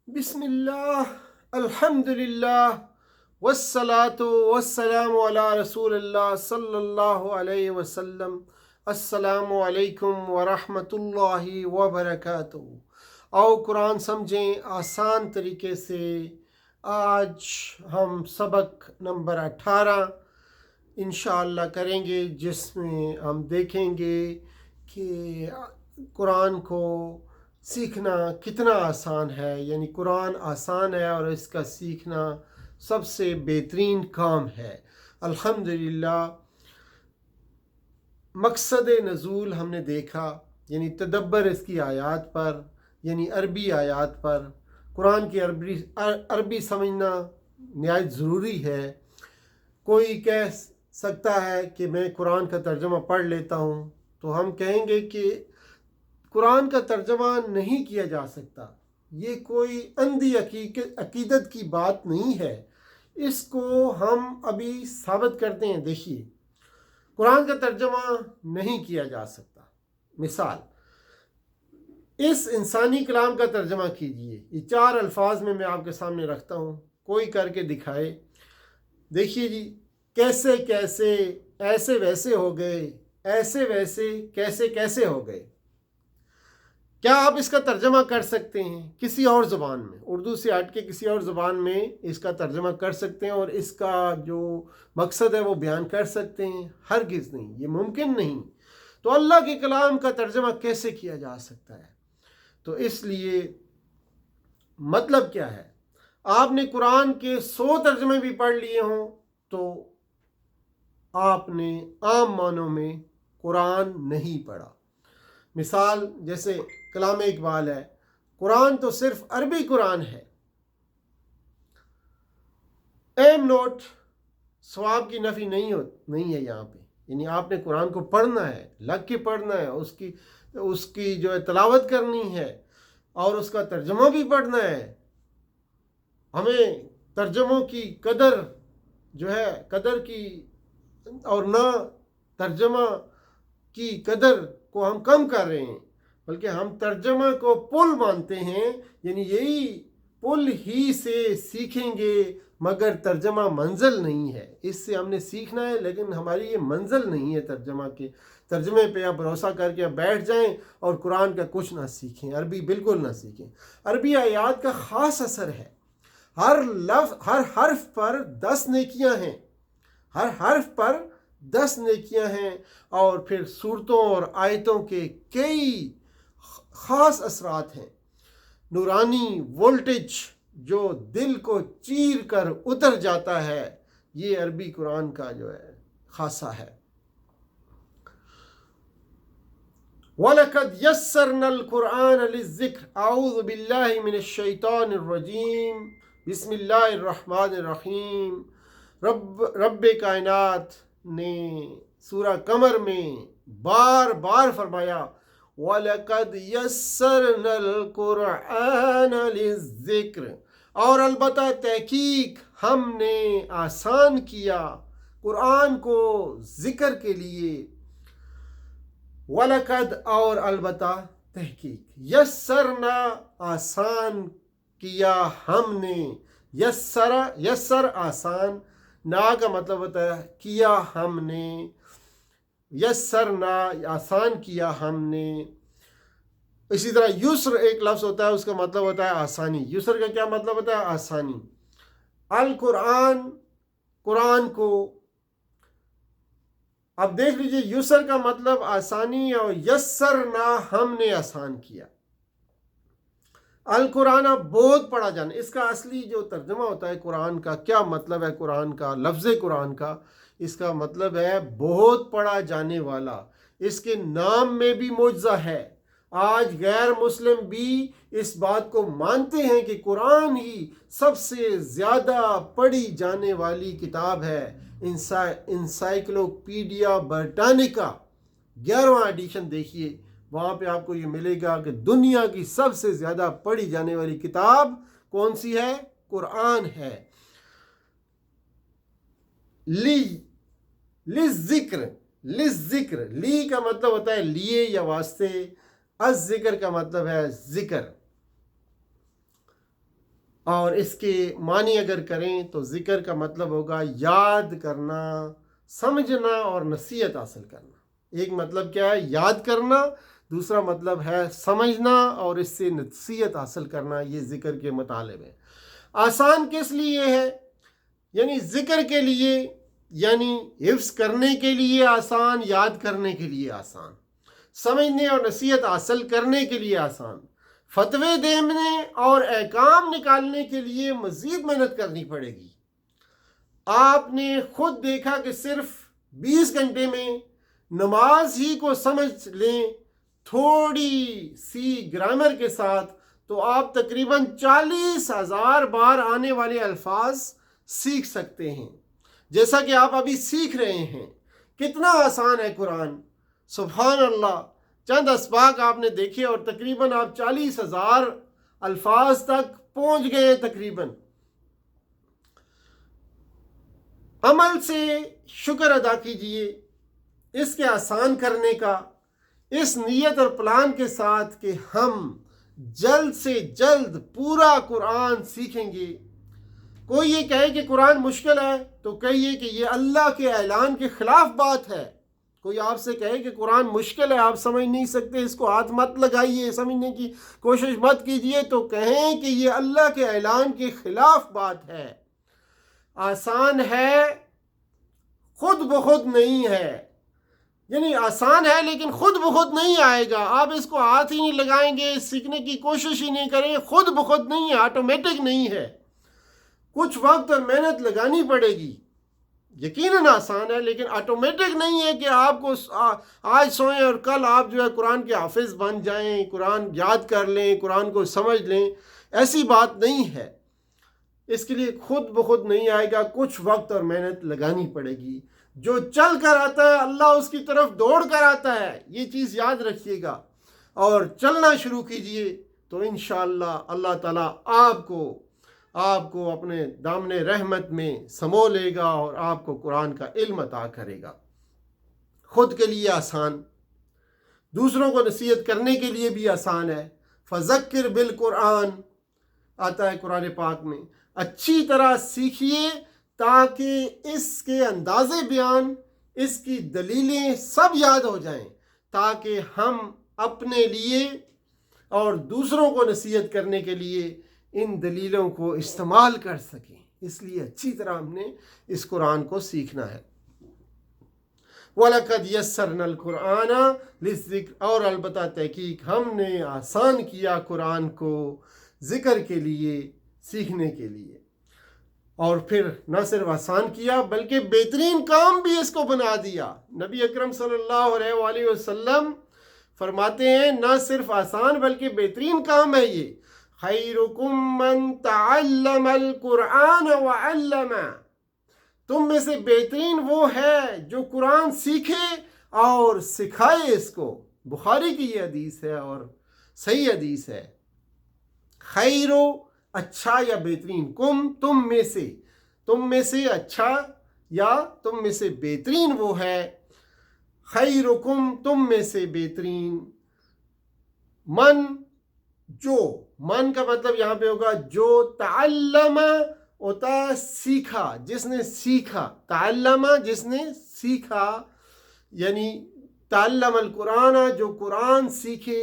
بسم اللہ، الحمد للہ، والصلاة والسلام علی رسول اللہ صلی اللہ علیہ وسلم۔ السلام علیکم ورحمۃ اللہ وبرکاتہ۔ آؤ قرآن سمجھیں آسان طریقے سے۔ آج ہم سبق نمبر 18 انشاءاللہ کریں گے، جس میں ہم دیکھیں گے کہ قرآن کو سیکھنا کتنا آسان ہے، یعنی قرآن آسان ہے اور اس کا سیکھنا سب سے بہترین کام ہے۔ الحمدللہ، مقصد نزول ہم نے دیکھا، یعنی تدبر اس کی آیات پر، یعنی عربی آیات پر۔ قرآن کی عربی سمجھنا نہایت ضروری ہے۔ کوئی کہہ سکتا ہے کہ میں قرآن کا ترجمہ پڑھ لیتا ہوں، تو ہم کہیں گے کہ قرآن کا ترجمہ نہیں کیا جا سکتا۔ یہ کوئی اندھی عقیدت کی بات نہیں ہے، اس کو ہم ابھی ثابت کرتے ہیں۔ دیکھیے، قرآن کا ترجمہ نہیں کیا جا سکتا۔ مثال، اس انسانی کلام کا ترجمہ کیجئے۔ یہ 4 الفاظ میں آپ کے سامنے رکھتا ہوں، کوئی کر کے دکھائے۔ دیکھیے جی، کیسے کیسے، ایسے ویسے ہو گئے، ایسے ویسے، کیسے کیسے ہو گئے۔ کیا آپ اس کا ترجمہ کر سکتے ہیں کسی اور زبان میں؟ اردو سے ہٹ کے کسی اور زبان میں اس کا ترجمہ کر سکتے ہیں اور اس کا جو مقصد ہے وہ بیان کر سکتے ہیں؟ ہرگز نہیں، یہ ممکن نہیں۔ تو اللہ کے کلام کا ترجمہ کیسے کیا جا سکتا ہے؟ تو اس لیے مطلب کیا ہے؟ آپ نے قرآن کے 100 ترجمے بھی پڑھ لیے ہوں تو آپ نے عام معنوں میں قرآن نہیں پڑھا۔ مثال، جیسے کلام اقبال ہے، قرآن تو صرف عربی قرآن ہے۔ ایم نوٹ، ثواب کی نفی نہیں ہے یہاں پہ، یعنی آپ نے قرآن کو پڑھنا ہے، لگ کے پڑھنا ہے، اس کی جو ہے تلاوت کرنی ہے اور اس کا ترجمہ بھی پڑھنا ہے۔ ہمیں ترجموں کی قدر جو ہے، قدر کی اور نہ ترجمہ کی قدر کو ہم کم کر رہے ہیں، بلکہ ہم ترجمہ کو پل مانتے ہیں، یعنی یہی پل ہی سے سیکھیں گے، مگر ترجمہ منزل نہیں ہے۔ اس سے ہم نے سیکھنا ہے، لیکن ہماری یہ منزل نہیں ہے۔ ترجمے پہ آپ بھروسہ کر کے بیٹھ جائیں اور قرآن کا کچھ نہ سیکھیں، عربی بالکل نہ سیکھیں۔ عربی آیات کا خاص اثر ہے۔ ہر لفظ، ہر حرف پر 10 نیکیاں ہیں، ہر حرف پر 10 نیکیاں ہیں، اور پھر صورتوں اور آیتوں کے کئی خاص اثرات ہیں۔ نورانی وولٹیج جو دل کو چیر کر اتر جاتا ہے، یہ عربی قرآن کا جو ہے خاصہ ہے۔ وَلَقَدْ يَسَّرْنَا الْقُرْآنَ لِلذِّكْرِ اعوذ باللہ من الشیطان الرجیم بسم اللہ الرحمن الرحیم۔ رب کائنات نے سورہ قمر میں بار بار فرمایا، وَلَقَدْ يَسَّرْنَا الْقُرْآنَ لِلذِّكْرِ، اور البتہ تحقیق ہم نے آسان کیا قرآن کو ذکر کے لیے۔ وَلَقَدْ، اور البتہ تحقیق، یسرنا، آسان کیا ہم نے۔ یسر آسان، نا کا مطلب ہوتا ہے کیا ہم نے، یسرنا آسان کیا ہم نے۔ اسی طرح یسر ایک لفظ ہوتا ہے، اس کا مطلب ہوتا ہے آسانی۔ یسر کا کیا مطلب ہوتا ہے؟ آسانی۔ القرآن، قرآن کو، اب دیکھ لیجئے، یسر کا مطلب آسانی، اور یسرنا ہم نے آسان کیا۔ القرآن بہت پڑھا جانا، اس کا اصلی جو ترجمہ ہوتا ہے قرآن کا، کیا مطلب ہے قرآن کا، لفظ قرآن کا، اس کا مطلب ہے بہت پڑھا جانے والا۔ اس کے نام میں بھی معجزہ ہے۔ آج غیر مسلم بھی اس بات کو مانتے ہیں کہ قرآن ہی سب سے زیادہ پڑھی جانے والی کتاب ہے۔ انسائکلوپیڈیا برٹانیکا 11واں ایڈیشن دیکھیے، وہاں پہ آپ کو یہ ملے گا کہ دنیا کی سب سے زیادہ پڑھی جانے والی کتاب کون سی ہے؟ قرآن ہے۔ لذکر، لی کا مطلب ہوتا ہے لیے یا واسطے، الذکر کا مطلب ہے ذکر۔ اور اس کے معنی اگر کریں تو ذکر کا مطلب ہوگا یاد کرنا، سمجھنا اور نصیحت حاصل کرنا۔ ایک مطلب کیا ہے؟ یاد کرنا، دوسرا مطلب ہے سمجھنا اور اس سے نصیحت حاصل کرنا۔ یہ ذکر کے مطالب ہے۔ آسان کس لیے ہے؟ یعنی ذکر کے لیے، یعنی حفظ کرنے کے لیے آسان، یاد کرنے کے لیے آسان، سمجھنے اور نصیحت حاصل کرنے کے لیے آسان، فتوے دینے اور احکام نکالنے کے لیے مزید محنت کرنی پڑے گی۔ آپ نے خود دیکھا کہ صرف 20 گھنٹے میں نماز ہی کو سمجھ لیں تھوڑی سی گرامر کے ساتھ، تو آپ تقریباً 40,000 بار آنے والے الفاظ سیکھ سکتے ہیں، جیسا کہ آپ ابھی سیکھ رہے ہیں۔ کتنا آسان ہے قرآن! سبحان اللہ! چند اسباق آپ نے دیکھے اور تقریباً آپ 40,000 الفاظ تک پہنچ گئے تقریباً۔ عمل سے شکر ادا کیجئے اس کے آسان کرنے کا، اس نیت اور پلان کے ساتھ کہ ہم جلد سے جلد پورا قرآن سیکھیں گے۔ کوئی یہ کہے کہ قرآن مشکل ہے تو کہیے کہ یہ اللہ کے اعلان کے خلاف بات ہے۔ کوئی آپ سے کہے کہ قرآن مشکل ہے، آپ سمجھ نہیں سکتے، اس کو ہاتھ مت لگائیے، سمجھنے کی کوشش مت کیجئے، تو کہیں کہ یہ اللہ کے اعلان کے خلاف بات ہے۔ آسان ہے، خود بخود نہیں ہے۔ یعنی آسان ہے لیکن خود بخود نہیں آئے گا۔ آپ اس کو ہاتھ ہی نہیں لگائیں گے، سیکھنے کی کوشش ہی نہیں کریں، خود بخود نہیں ہے، آٹومیٹک نہیں ہے۔ کچھ وقت اور محنت لگانی پڑے گی۔ یقیناً آسان ہے لیکن آٹومیٹک نہیں ہے کہ آپ کو آج سوئیں اور کل آپ جو ہے قرآن کے حافظ بن جائیں، قرآن یاد کر لیں، قرآن کو سمجھ لیں۔ ایسی بات نہیں ہے۔ اس کے لیے خود بخود نہیں آئے گا، کچھ وقت اور محنت لگانی پڑے گی۔ جو چل کر آتا ہے اللہ اس کی طرف دوڑ کر آتا ہے، یہ چیز یاد رکھیے گا اور چلنا شروع کیجئے تو انشاءاللہ اللہ تعالیٰ آپ کو اپنے دامن رحمت میں سمو لے گا اور آپ کو قرآن کا علم عطا کرے گا۔ خود کے لیے آسان، دوسروں کو نصیحت کرنے کے لیے بھی آسان ہے۔ فذکر بالقرآن آتا ہے قرآن پاک میں۔ اچھی طرح سیکھیے تاکہ اس کے انداز بیان، اس کی دلیلیں سب یاد ہو جائیں، تاکہ ہم اپنے لیے اور دوسروں کو نصیحت کرنے کے لیے ان دلیلوں کو استعمال کر سکیں۔ اس لیے اچھی طرح ہم نے اس قرآن کو سیکھنا ہے۔ وَلَقَدْ يَسَّرْنَا الْقُرْآنَ لِلذِّكْرِ، اور البتہ تحقیق ہم نے آسان کیا قرآن کو ذکر کے لیے، سیکھنے کے لیے۔ اور پھر نہ صرف آسان کیا بلکہ بہترین کام بھی اس کو بنا دیا۔ نبی اکرم صلی اللہ علیہ وآلہ وسلم فرماتے ہیں نہ صرف آسان بلکہ بہترین کام ہے یہ۔ خیرکم من تعلم القرآن وعلمہ، تم میں سے بہترین وہ ہے جو قرآن سیکھے اور سکھائے اس کو۔ بخاری کی یہ حدیث ہے اور صحیح حدیث ہے۔ خیرو اچھا یا بہترین، کم تم میں سے اچھا یا تم میں سے بہترین وہ ہے۔ خیرکم تم میں سے بہترین، من جو، من کا مطلب یہاں پہ ہوگا جو، تعلم ہوتا ہے سیکھا، جس نے سیکھا، تعلم جس نے سیکھا، یعنی تعلم القرآن جو قرآن سیکھے،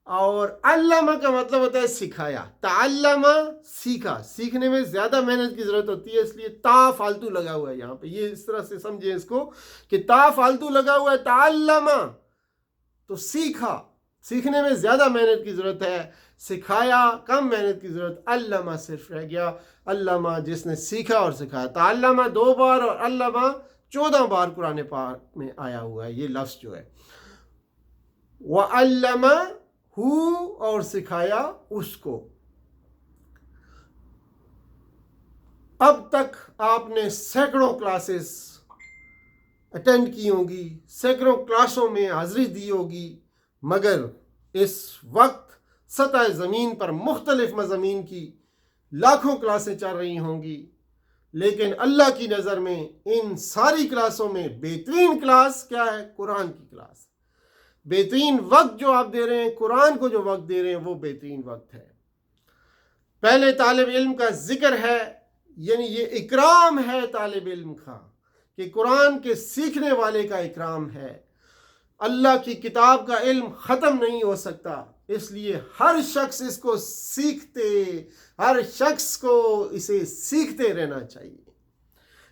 اور علامہ کا مطلب ہوتا ہے سکھایا۔ تعلم سیکھا، سیکھنے میں زیادہ محنت کی ضرورت ہوتی ہے، اس لیے تا فالتو لگا ہوا ہے یہاں پہ، یہ اس طرح سے سمجھیں اس کو کہ تا فالتو لگا ہوا ہے، تعلم تو سیکھا، سیکھنے میں زیادہ محنت کی ضرورت ہے، سکھایا کم محنت کی ضرورت، علامہ صرف رہ گیا، علامہ جس نے سیکھا اور سکھایا۔ تعلم 2 بار اور علامہ 14 بار قرآن پاک میں آیا ہوا ہے یہ لفظ جو ہے۔ وَعَلَّمَ اور سکھایا اس کو۔ اب تک آپ نے سینکڑوں کلاسز اٹینڈ کی ہوں گی، سینکڑوں کلاسوں میں حاضری دی ہوگی، مگر اس وقت سطح زمین پر مختلف مضامین کی لاکھوں کلاسیں چل رہی ہوں گی، لیکن اللہ کی نظر میں ان ساری کلاسوں میں بہترین کلاس کیا ہے؟ قرآن کی کلاس۔ بہترین وقت جو آپ دے رہے ہیں، قرآن کو جو وقت دے رہے ہیں وہ بہترین وقت ہے۔ پہلے طالب علم کا ذکر ہے، یعنی یہ اکرام ہے طالب علم کا، کہ قرآن کے سیکھنے والے کا اکرام ہے۔ اللہ کی کتاب کا علم ختم نہیں ہو سکتا، اس لیے ہر شخص اس کو ہر شخص کو اسے سیکھتے رہنا چاہیے۔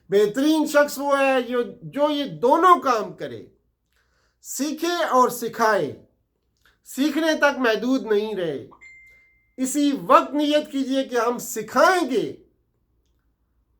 بہترین شخص وہ ہے جو یہ دونوں کام کرے، سیکھے اور سکھائے، سیکھنے تک محدود نہیں رہے۔ اسی وقت نیت کیجئے کہ ہم سکھائیں گے،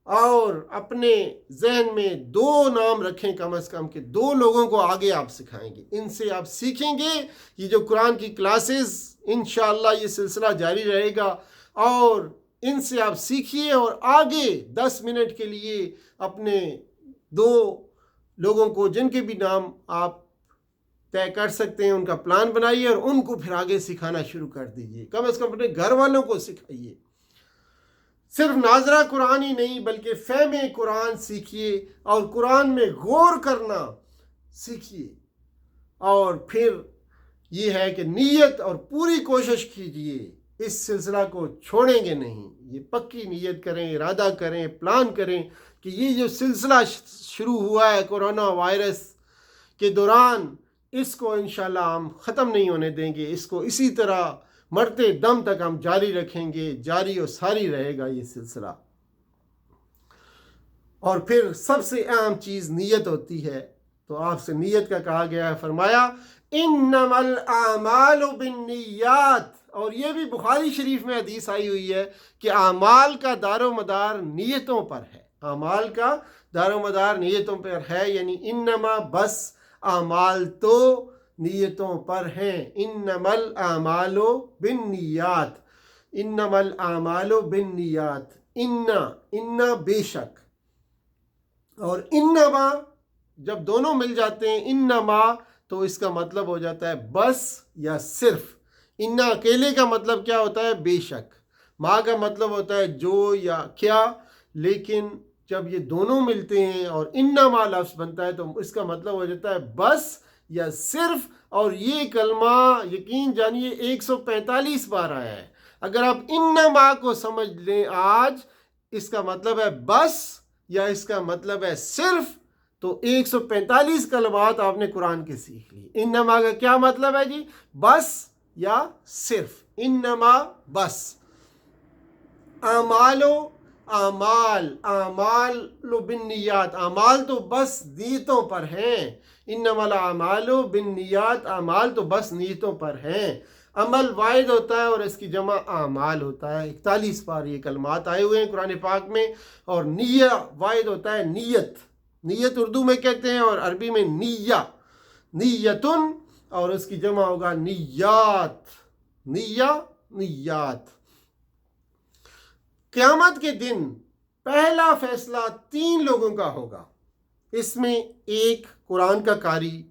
اور اپنے ذہن میں 2 نام رکھیں کم از کم، کہ 2 لوگوں کو آگے آپ سکھائیں گے، ان سے آپ سیکھیں گے۔ یہ جو قرآن کی کلاسز انشاءاللہ یہ سلسلہ جاری رہے گا، اور ان سے آپ سیکھیے، اور آگے 10 منٹ کے لیے اپنے 2 لوگوں کو جن کے بھی نام آپ طے کر سکتے ہیں ان کا پلان بنائیے، اور ان کو پھر آگے سکھانا شروع کر دیجیے۔ کم از کم اپنے گھر والوں کو سکھائیے۔ صرف ناظرہ قرآن ہی نہیں بلکہ فہم قرآن سیکھیے، اور قرآن میں غور کرنا سیکھیے۔ اور پھر یہ ہے کہ نیت اور پوری کوشش کیجیے، اس سلسلہ کو چھوڑیں گے نہیں۔ یہ پکی نیت کریں، ارادہ کریں، پلان کریں کہ یہ جو سلسلہ شروع ہوا ہے کورونا وائرس کے دوران، اس کو انشاءاللہ ہم ختم نہیں ہونے دیں گے، اس کو اسی طرح مرتے دم تک ہم جاری رکھیں گے، جاری و ساری رہے گا یہ سلسلہ۔ اور پھر سب سے اہم چیز نیت ہوتی ہے، تو آپ سے نیت کا کہا گیا ہے، فرمایا انما الاعمال بالنیات، اور یہ بھی بخاری شریف میں حدیث آئی ہوئی ہے کہ اعمال کا دار و مدار نیتوں پر ہے، اعمال کا دار و مدار نیتوں پر ہے، یعنی انما بس اعمال تو نیتوں پر ہیں۔ انما الاعمال بالنیات، انما الاعمال بالنیات، ان بے شک، اور انما جب دونوں مل جاتے ہیں انما، تو اس کا مطلب ہو جاتا ہے بس یا صرف۔ ان اکیلے کا مطلب کیا ہوتا ہے؟ بے شک۔ ما کا مطلب ہوتا ہے جو یا کیا، لیکن جب یہ دونوں ملتے ہیں اور انما لفظ بنتا ہے تو اس کا مطلب ہو جاتا ہے بس یا صرف۔ اور یہ کلمہ یقین جانیے 145 بار آیا ہے۔ اگر آپ انما کو سمجھ لیں آج، اس کا مطلب ہے بس یا اس کا مطلب ہے صرف، تو 145 کلمات آپ نے قرآن کے سیکھ لی۔ انما کا کیا مطلب ہے جی؟ بس یا صرف، انما بس۔ اعمال بالنیات، اعمال تو بس نیتوں پر ہیں۔ انما الاعمال بالنیات، اعمال تو بس نیتوں پر ہیں۔ عمل واحد ہوتا ہے اور اس کی جمع اعمال ہوتا ہے۔ 41 بار یہ کلمات آئے ہوئے ہیں قرآن پاک میں۔ اور نیہ واحد ہوتا ہے نیت، نیت اردو میں کہتے ہیں اور عربی میں نیہ، نیتن، اور اس کی جمع ہوگا نیات، نیات۔ قیامت کے دن پہلا فیصلہ 3 لوگوں کا ہوگا، اس میں ایک قرآن کا قاری،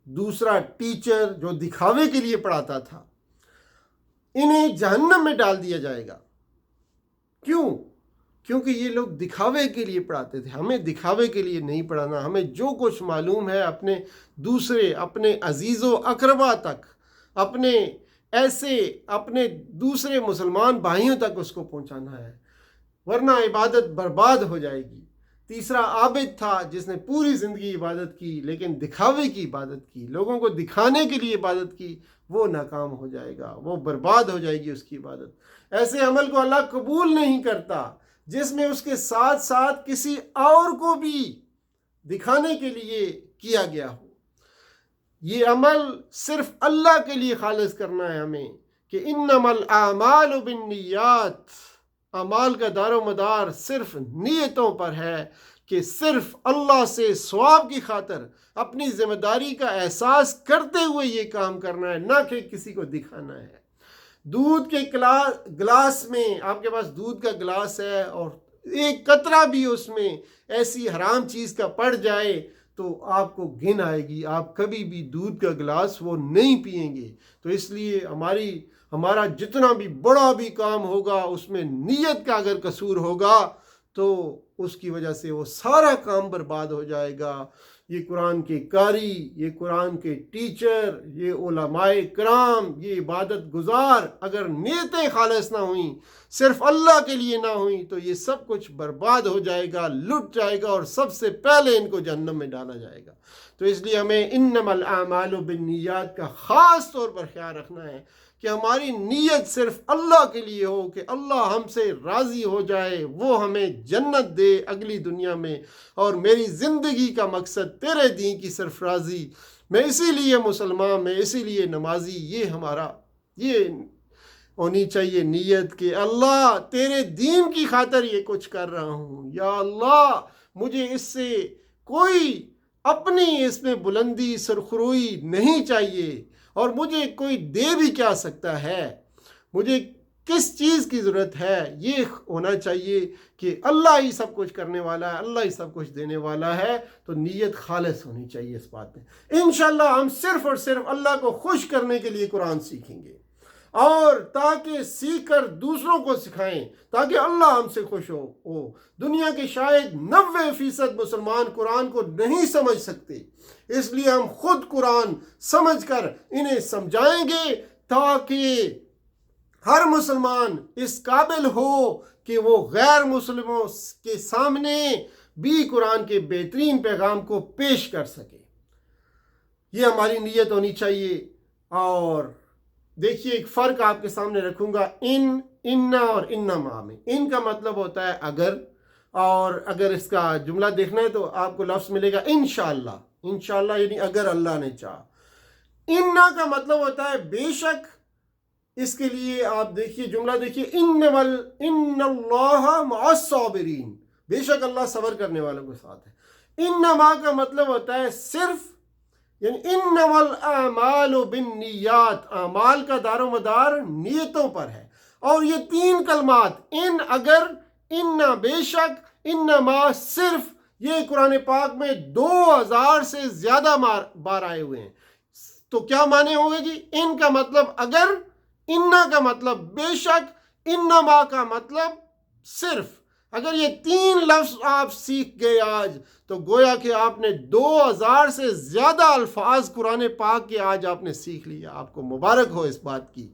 دوسرا ٹیچر جو دکھاوے کے لیے پڑھاتا تھا، انہیں جہنم میں ڈال دیا جائے گا۔ کیوں؟ کیونکہ یہ لوگ دکھاوے کے لیے پڑھاتے تھے۔ ہمیں دکھاوے کے لیے نہیں پڑھانا، ہمیں جو کچھ معلوم ہے اپنے عزیز و اقربا تک، اپنے دوسرے مسلمان بھائیوں تک اس کو پہنچانا ہے، ورنہ عبادت برباد ہو جائے گی۔ تیسرا عابد تھا جس نے پوری زندگی عبادت کی لیکن دکھاوے کی عبادت کی، لوگوں کو دکھانے کے لیے عبادت کی، وہ ناکام ہو جائے گا، وہ برباد ہو جائے گی اس کی عبادت۔ ایسے عمل کو اللہ قبول نہیں کرتا جس میں اس کے ساتھ ساتھ کسی اور کو بھی دکھانے کے لیے کیا گیا ہو۔ یہ عمل صرف اللہ کے لیے خالص کرنا ہے ہمیں، کہ انما الاعمال بالنیات، اعمال کا دار و مدار صرف نیتوں پر ہے، کہ صرف اللہ سے ثواب کی خاطر اپنی ذمہ داری کا احساس کرتے ہوئے یہ کام کرنا ہے، نہ کہ کسی کو دکھانا ہے۔ دودھ کے گلاس میں، آپ کے پاس دودھ کا گلاس ہے اور ایک قطرہ بھی اس میں ایسی حرام چیز کا پڑ جائے تو آپ کو گھن آئے گی، آپ کبھی بھی دودھ کا گلاس وہ نہیں پئیں گے۔ تو اس لیے ہمارا جتنا بھی بڑا بھی کام ہوگا، اس میں نیت کا اگر قصور ہوگا تو اس کی وجہ سے وہ سارا کام برباد ہو جائے گا۔ یہ قرآن کے قاری، یہ قرآن کے ٹیچر، یہ علماء کرام، یہ عبادت گزار اگر نیتیں خالص نہ ہوئیں، صرف اللہ کے لیے نہ ہوئیں، تو یہ سب کچھ برباد ہو جائے گا، لٹ جائے گا، اور سب سے پہلے ان کو جہنم میں ڈالا جائے گا۔ تو اس لیے ہمیں انما الاعمال بالنیات کا خاص طور پر خیال رکھنا ہے کہ ہماری نیت صرف اللہ کے لیے ہو، کہ اللہ ہم سے راضی ہو جائے، وہ ہمیں جنت دے اگلی دنیا میں، اور میری زندگی کا مقصد تیرے دین کی صرف راضی، میں اسی لیے مسلمان، میں اسی لیے نمازی، یہ ہونی چاہیے نیت کہ اللہ تیرے دین کی خاطر یہ کچھ کر رہا ہوں، یا اللہ مجھے اس سے کوئی اپنی اس میں بلندی سرخروئی نہیں چاہیے، اور مجھے کوئی دے بھی کیا سکتا ہے، مجھے کس چیز کی ضرورت ہے، یہ ہونا چاہیے کہ اللہ ہی سب کچھ کرنے والا ہے، اللہ ہی سب کچھ دینے والا ہے۔ تو نیت خالص ہونی چاہیے اس بات میں۔ انشاءاللہ ہم صرف اور صرف اللہ کو خوش کرنے کے لیے قرآن سیکھیں گے، اور تاکہ سیکھ کر دوسروں کو سکھائیں، تاکہ اللہ ہم سے خوش ہو۔ دنیا کے شاید 90% مسلمان قرآن کو نہیں سمجھ سکتے، اس لیے ہم خود قرآن سمجھ کر انہیں سمجھائیں گے، تاکہ ہر مسلمان اس قابل ہو کہ وہ غیر مسلموں کے سامنے بھی قرآن کے بہترین پیغام کو پیش کر سکے۔ یہ ہماری نیت ہونی چاہیے۔ اور دیکھیے ایک فرق آپ کے سامنے رکھوں گا انا اور انما میں۔ ان کا مطلب ہوتا ہے اگر، اور اگر اس کا جملہ دیکھنا ہے تو آپ کو لفظ ملے گا انشاءاللہ۔ انشاءاللہ یعنی اگر اللہ نے چاہا۔ انا کا مطلب ہوتا ہے بے شک۔ اس کے لیے آپ دیکھیے جملہ دیکھیے، ان اللہ مع الصابرین، بے شک اللہ صبر کرنے والوں کے ساتھ ہے۔ انما کا مطلب ہوتا ہے صرف، یعنی انما الاعمال بالنیات، اعمال کا دار و مدار نیتوں پر ہے۔ اور یہ تین کلمات ان، اگر، انا بے شک، انما صرف، یہ قرآن پاک میں 2000 سے زیادہ بار آئے ہوئے ہیں۔ تو کیا معنی ہوگا جی؟ ان کا مطلب اگر، انا کا مطلب بے شک، انما کا مطلب صرف۔ اگر یہ تین لفظ آپ سیکھ گئے آج، تو گویا کہ آپ نے 2000 سے زیادہ الفاظ قرآن پاک کے آج آپ نے سیکھ لیا۔ آپ کو مبارک ہو اس بات کی۔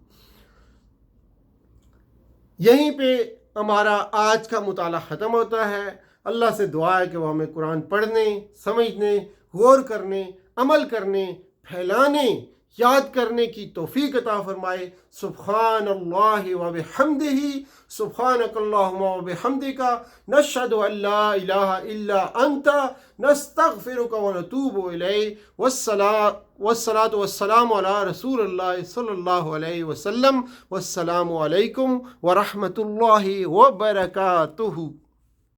یہیں پہ ہمارا آج کا مطالعہ ختم ہوتا ہے۔ اللہ سے دعا ہے کہ وہ ہمیں قرآن پڑھنے، سمجھنے، غور کرنے، عمل کرنے، پھیلانے، یاد کرنے کی توفیق عطا فرمائے۔ سبحان اللہ و بحمدہ، سبحانک اللہم و بحمدک، نشہد ان لا الہ الا انت، نستغفرک و نتوب الیک، والصلاة والسلام علی رسول اللہ صلی اللہ علیہ وسلم، والسلام علیکم ورحمۃ اللہ وبرکاتہ۔